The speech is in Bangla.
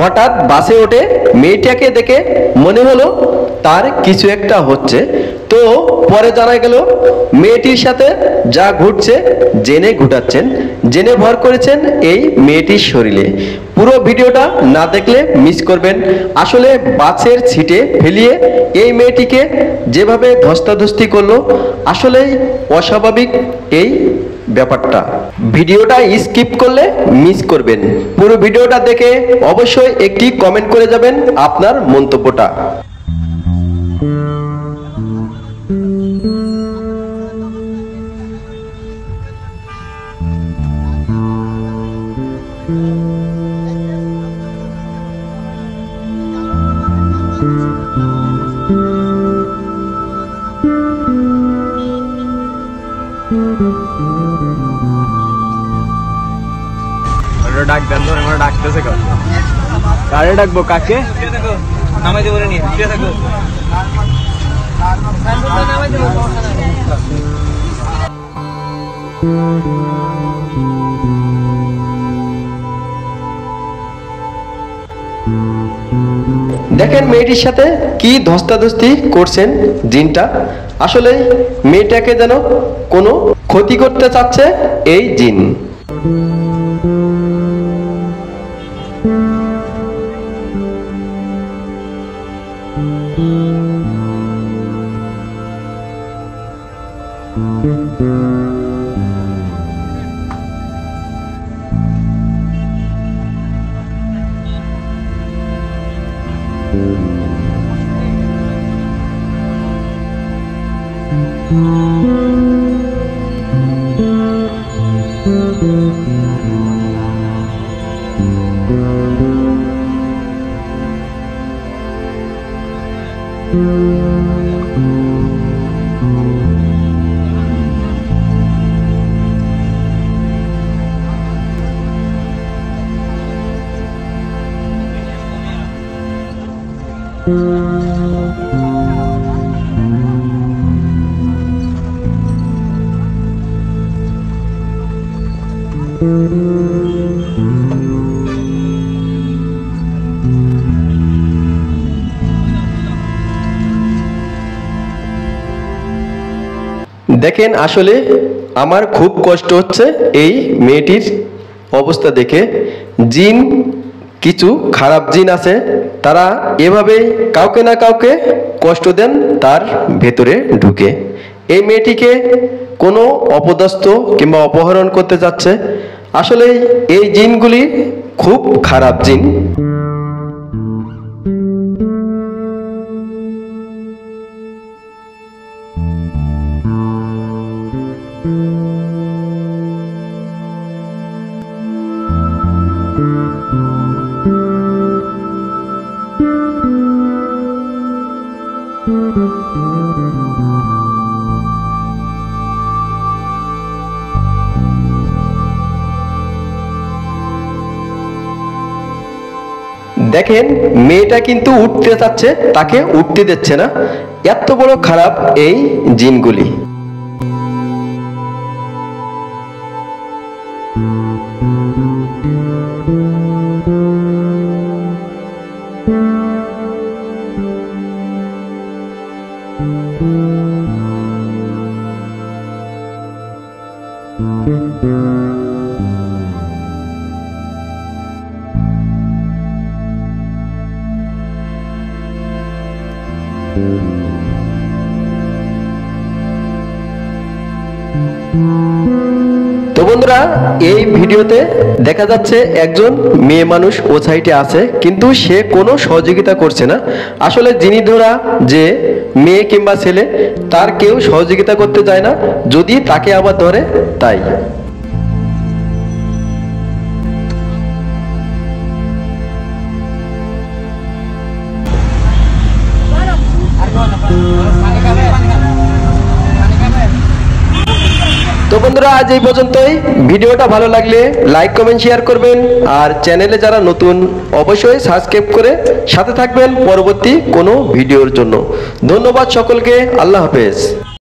হঠাৎ বাসে ওঠে মেয়েটাকে দেখে মনে হলো তার কিছু একটা হচ্ছে। তো পরে জানা গেল মেয়েটির সাথে যা ঘটছে জেনে ঘটাচ্ছেন, জেনে ভর করেছেন এই মেয়েটির শরীরে। পুরো ভিডিওটা না দেখলে মিস করবেন। আসলে বাসের সিটে ফেলিয়ে এই মেয়েটিকে যেভাবে ধস্তাধস্তি করলো, আসলেই অস্বাভাবিক এই ব্যাপারটা। ভিডিওটা স্কিপ করলে মিস করবেন। পুরো ভিডিওটা দেখে অবশ্যই একটি কমেন্ট করে যাবেন আপনার মন্তব্যটা। ডাক দেন তো, আমরা ডাকতেছে কারে ডাকবো, কাকে নামাই দেবো নিয়ে থাকবো। দেখেন মেয়েটির সাথে কি ধস্তাধস্তি করছেন জিনটা। আসলে মেয়েটাকে যেন কোনো ক্ষতি করতে চাচ্ছে এই জিন। দেখেন আসলে আমার খুব কষ্ট হচ্ছে এই মেয়েটির অবস্থা দেখে। জিন, কিছু খারাপ জিন আছে, তারা এভাবে কাউকে না কাউকে কষ্ট দেন তার ভেতরে ঢুকে। এই মেয়েটিকে কোনো অপদস্থ কিংবা অপহরণ করতে যাচ্ছে। আসলে এই জিনগুলি খুব খারাপ জিন। দেখেন মেয়েটা কিন্তু উঠতে চাচ্ছে, তাকে উঠতে দিচ্ছে না। এত বড় খারাপ এই জিনগুলি। তো বন্ধুরা, এই ভিডিওতে দেখা যাচ্ছে একজন মেয়ে মানুষ ও সাইটে আছে, কিন্তু সে কোনো সহযোগিতা করছে না। আসলে যিনি ধরা যে মেয়ে কিংবা ছেলে, তার কেউ সহযোগিতা করতে চায় না, যদি তাকে আবার ধরে তাই। তো বন্ধুরা, আজ এই পর্যন্তই। ভিডিওটা ভালো লাগলে লাইক, কমেন্ট, শেয়ার করবেন। আর চ্যানেলে যারা নতুন অবশ্যই সাবস্ক্রাইব করে সাথে থাকবেন পরবর্তী কোনো ভিডিওর জন্য। ধন্যবাদ সকলকে। আল্লাহ হাফেজ।